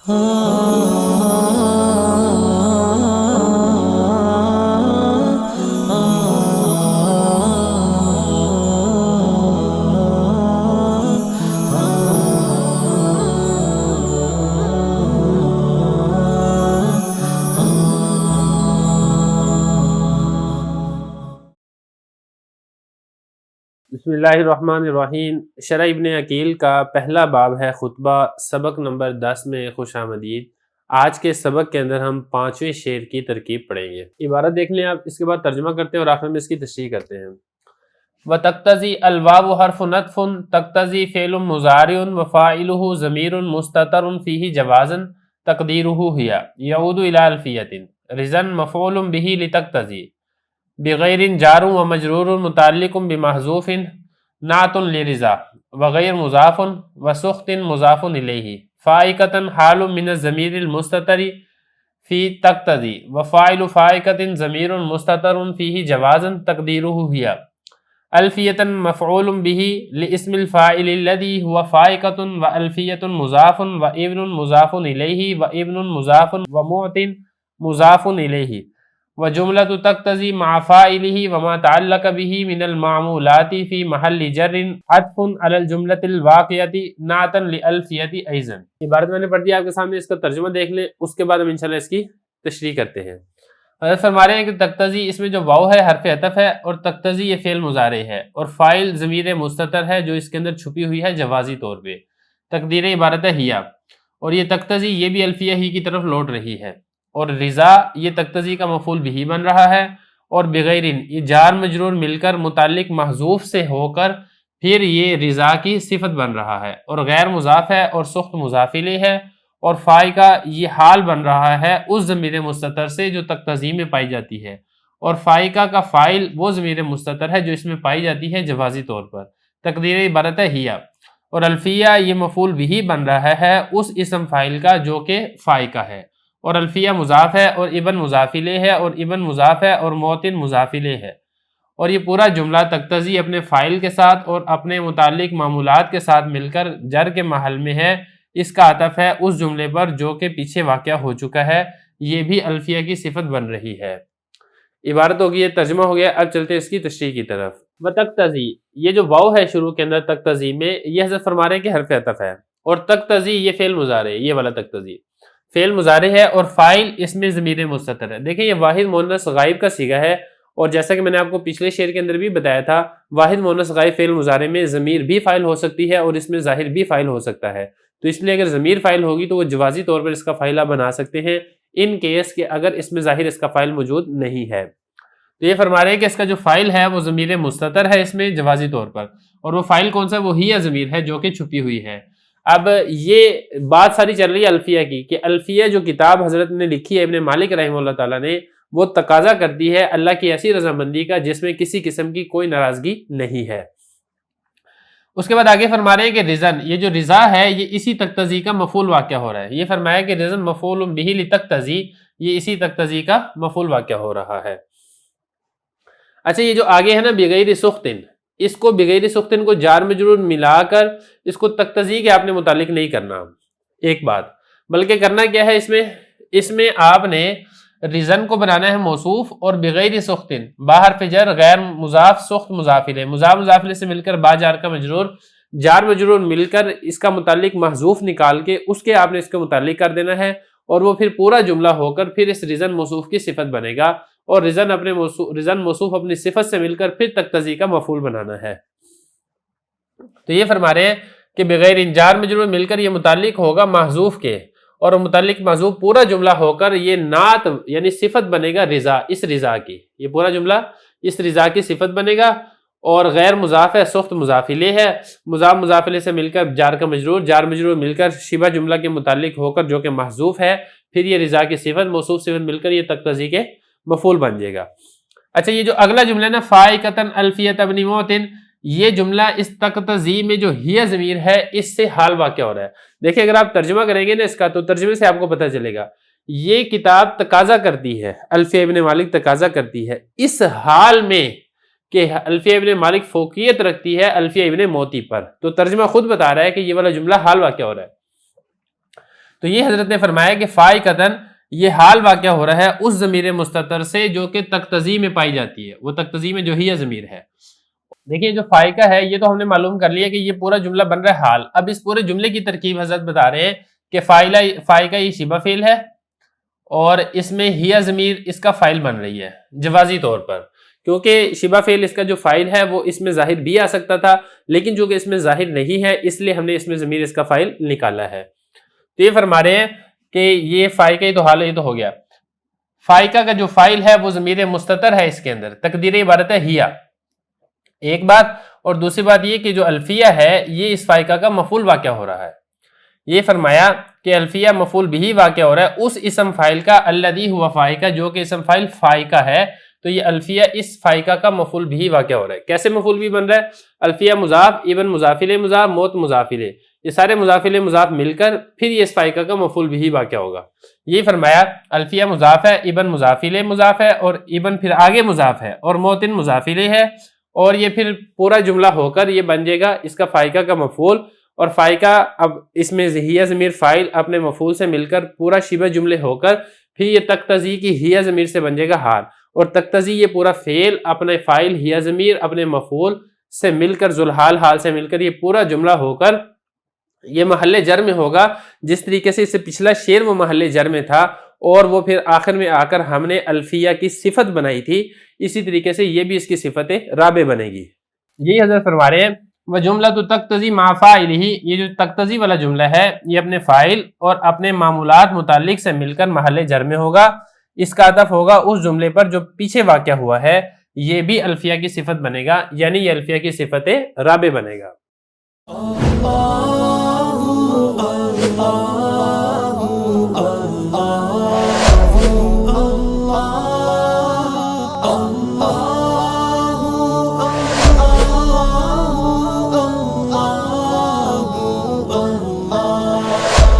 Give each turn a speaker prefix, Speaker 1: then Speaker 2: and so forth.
Speaker 1: بسم اللہ الرحمن الرحیم۔ شرح ابن عقیل کا پہلا باب ہے خطبہ، سبق نمبر 10 میں خوش آمدید۔ آج کے سبق کے اندر ہم 5ویں شعر کی ترکیب پڑھیں گے۔ عبارت دیکھ لیں آپ، اس کے بعد ترجمہ کرتے ہیں اور آخر میں اس کی تشریح کرتے ہیں۔ وَتَقْتَضِي الْوَاوُ حَرْفُ نَطْفٌ تَقْتَضِي فِعْلٌ مُضَارِعٌ وَفَاعِلُهُ ضَمِيرٌ مُسْتَتَرٌ فِيهِ جَوَازًا تَقْدِيرُهُ هِيَ يَعُودُ إِلَى أَلْفِيَّةٍ رِزًا مَفْعُولٌ بِهِ لِتَقْتَضِي بغیر جار و مجرور متعلق بمحذوف نعت لرضا وغیر مضاف وسخط مضاف الیہ فائقۃ حال من الضمیر المستتر فی تقتضی وفاعل فائقۃ ضمیر مستتر فیہ جوازا تقدیرہ ہی الفیۃ مفعول بہ لاسم الفاعل الذی هو فائقۃ والفیۃ مضاف وابن مضاف الیہ وابن مضاف ومعت مضاف الیہ وجملة تقتضي مع فاعله وما تعلق به من المعمولات في محل جر عطف على الجملة الواقعة نعتا لألفية أيضا۔ عبارت میں نے پڑھ دیا آپ کے سامنے، اس کا ترجمہ دیکھ لیں، اس کے بعد ہم انشاءاللہ اس کی تشریح کرتے ہیں۔ حضرت فرما رہے ہیں کہ تقتضی، اس میں جو واو ہے حرف عطف ہے، اور تقتضی یہ فعل مضارع ہے، اور فاعل ضمیر مستتر ہے جو اس کے اندر چھپی ہوئی ہے جوازی طور پہ۔ تقدیر عبارت ہے ہیا، اور یہ تقتضی یہ بھی الفیہ ہی کی طرف لوٹ رہی ہے، اور رضا یہ تقتضی کا مفعول بھی بن رہا ہے، اور بغیر یہ جار مجرور مل کر متعلق محذوف سے ہو کر پھر یہ رضا کی صفت بن رہا ہے، اور غیر مضاف ہے اور سخت مضاف الیہ ہے، اور فائی کا یہ حال بن رہا ہے اس ضمیر مستتر سے جو تقتضی میں پائی جاتی ہے، اور فائقہ کا فاعل وہ ضمیر مستتر ہے جو اس میں پائی جاتی ہے جوازی طور پر۔ تقدیر عبارت ہے ہیا، اور الفیہ یہ مفعول بھی بن رہا ہے اس اسم فاعل کا جو کہ فائقہ ہے، اور الفیہ مضاف ہے، اور ابن مضاف الیہ ہے، اور ابن مضاف ہے، اور موتن مضاف الیہ ہے، اور یہ پورا جملہ تقتضی اپنے فاعل کے ساتھ اور اپنے متعلق معمولات کے ساتھ مل کر جر کے محل میں ہے۔ اس کا عطف ہے اس جملے پر جو کہ پیچھے واقع ہو چکا ہے، یہ بھی الفیہ کی صفت بن رہی ہے۔ عبارت ہوگی، یہ ترجمہ ہو گیا۔ اب چلتے ہیں اس کی تشریح کی طرف۔ وَتَقْتَضِي، یہ جو واو ہے شروع کے اندر تقتضی میں، یہ حضرت فرما رہے ہیں کہ حرف عطف ہے، اور تقتضی یہ فعل مضارع ہے، یہ والا تقتضی فعل مضارع ہے، اور فاعل اس میں ضمیر مستتر ہے۔ دیکھیں یہ واحد مؤنث غائب کا صیغہ ہے، اور جیسا کہ میں نے آپ کو پچھلے شعر کے اندر بھی بتایا تھا، واحد مؤنث غائب فعل مضارع میں ضمیر بھی فاعل ہو سکتی ہے اور اس میں ظاہر بھی فاعل ہو سکتا ہے، تو اس لیے اگر ضمیر فاعل ہوگی تو وہ جوازی طور پر اس کا فاعلہ بنا سکتے ہیں، ان کیس کہ اگر اس میں ظاہر اس کا فاعل موجود نہیں ہے۔ تو یہ فرما رہے ہیں کہ اس کا جو فاعل ہے وہ ضمیر مستتر ہے اس میں جوازی طور پر، اور وہ فاعل کون سا ہے؟ وہ ہی ضمیر ہے جو کہ چھپی ہوئی ہے۔ اب یہ بات ساری چل رہی ہے الفیہ کی، کہ الفیہ جو کتاب حضرت نے لکھی ہے ابن مالک رحمہ اللہ تعالیٰ نے، وہ تقاضا کرتی ہے اللہ کی ایسی رضامندی کا جس میں کسی قسم کی کوئی ناراضگی نہیں ہے۔ اس کے بعد آگے فرما رہے ہیں کہ رضن، یہ جو رضا ہے یہ اسی تقتضی کا مفعول واقع ہو رہا ہے۔ یہ فرمایا کہ رضن مفعول بہ لتقتضی، یہ اسی تقتضی کا مفعول واقع ہو رہا ہے۔ اچھا، یہ جو آگے ہے نا بغیر سختن، اس کو بغیر سختن کو جار مجرور ملا کر اس کو تقتضی کے آپ نے متعلق نہیں کرنا ایک بات، بلکہ کرنا کیا ہے، اس میں آپ نے رضن کو بنانا ہے موصوف، اور بغیر سختن باہر فجر غیر مضاف سخت مضاف الیہ، مضاف مضاف الیہ سے مل کر با جار کا مجرور، جار مجرور مل کر اس کا متعلق محذوف نکال کے اس کے آپ نے اس کے متعلق کر دینا ہے، اور وہ پھر پورا جملہ ہو کر پھر اس رضن موصوف کی صفت بنے گا، اور رضن موصوف اپنی صفت سے مل کر پھر تقتضی کا مفعول بنانا ہے۔ تو یہ فرما رہے ہیں کہ بغیر جار مجرور مل کر یہ متعلق ہوگا محذوف کے، اور متعلق محذوف پورا جملہ ہو کر یہ نعت یعنی صفت بنے گا رضا، اس رضا کی، یہ پورا جملہ اس رضا کی صفت بنے گا، اور غیر مضاف ہے سخت مضاف الیہ ہے، مضاف مضاف الیہ سے مل کر جار کا مجرور، جار مجرور مل کر شبہ جملہ کے متعلق ہو کر جو کہ محذوف ہے، پھر یہ رضا کی صفت موصوف صفت مل کر یہ تقتضی کے مفعول بن جائے گا۔ اچھا، یہ جو اگلا جملہ ہے نا فائقۃ الفیۃ ابن موتن، یہ جملہ اس تقتضی میں جو ہی ضمیر ہے اس سے حال واقع ہو رہا ہے۔ دیکھیں اگر آپ ترجمہ کریں گے نا اس کا، تو ترجمے سے آپ کو پتہ چلے گا یہ کتاب تقاضا کرتی ہے، الفیہ ابن مالک تقاضا کرتی ہے اس حال میں کہ الفیہ ابن مالک فوقیت رکھتی ہے الفیہ ابن موتی پر، تو ترجمہ خود بتا رہا ہے کہ یہ والا جملہ حال واقع ہو رہا ہے۔ تو یہ حضرت نے فرمایا کہ فائقتن یہ حال واقع ہو رہا ہے اس ضمیر مستتر سے جو کہ تقتضی میں پائی جاتی ہے، وہ تقتضی میں جو ہی ضمیر ہے۔ دیکھیے جو فائقہ ہے یہ تو ہم نے معلوم کر لیا کہ یہ پورا جملہ بن رہا ہے حال۔ اب اس پورے جملے کی ترکیب حضرت بتا رہے ہیں کہ فائقہ یہ شبہ فعل ہے اور اس میں ہیا ضمیر اس کا فاعل بن رہی ہے جوازی طور پر، کیونکہ شبہ فعل اس کا جو فاعل ہے وہ اس میں ظاہر بھی آ سکتا تھا، لیکن جو کہ اس میں ظاہر نہیں ہے اس لیے ہم نے اس میں ضمیر اس کا فاعل نکالا ہے۔ تو یہ فرما رہے ہیں کہ یہ فائقہ تو حال ہے، یہ تو ہو گیا۔ فائقہ کا جو فاعل ہے وہ ضمیر مستتر ہے، اس کے اندر تقدیر عبارت ہے ہیا، ایک بات۔ اور دوسری بات یہ کہ جو الفیہ ہے یہ اس فائقہ کا مفعول واقع ہو رہا ہے۔ یہ فرمایا کہ الفیہ مفعول بھی واقع ہو رہا ہے اس اسم فاعل کا الذی ہوا فائقہ، جو کہ اسم فاعل فائقہ ہے، تو یہ الفیہ اس فائقہ کا مفعول بھی واقع ہو رہا ہے۔ کیسے مفعول بھی بن رہا ہے؟ الفیہ مضاف، ابن مضاف الیہ مضاف، موت مضاف الیہ، یہ سارے مضاف الیہ مضاف مل کر پھر یہ اس فائقہ کا مفعول بھی واقع ہوگا۔ یہ فرمایا الفیہ مضاف ہے، ابن مضاف الیہ مضاف ہے، اور ابن پھر آگے مضاف ہے، اور موتن مضاف الیہ ہے، اور یہ پھر پورا جملہ ہو کر یہ بن جائے گا اس کا فائقہ کا مفعول۔ اور فائقہ اب اس میں ہیا ضمیر فاعل اپنے مفعول سے مل کر پورا شبہ جملے ہو کر پھر یہ تقتضی کی ہیا ضمیر سے بن جائے گا حال، اور تقتضی یہ پورا فعل اپنے فاعل ہیا ضمیر اپنے مفعول سے مل کر ذوالحال حال سے مل کر یہ پورا جملہ ہو کر یہ محل جر میں ہوگا، جس طریقے سے اس سے پچھلا شعر وہ محل جر میں تھا اور وہ پھر آخر میں آ کر ہم نے الفیہ کی صفت بنائی تھی، اسی طریقے سے یہ بھی اس کی صفت رابع بنے گی۔ یہی حضرت فرما رہے ہیں وَجُمْلَةُ تَقْتَضِي مَعَ فَاعِلِهِ، یہ جو تقتضی والا جملہ ہے یہ اپنے فاعل اور اپنے معمولات متعلق سے مل کر محل جر میں ہوگا، اس کا عطف ہوگا اس جملے پر جو پیچھے واقع ہوا ہے، یہ بھی الفیہ کی صفت بنے گا، یعنی یہ الفیہ کی صفت رابع بنے گا۔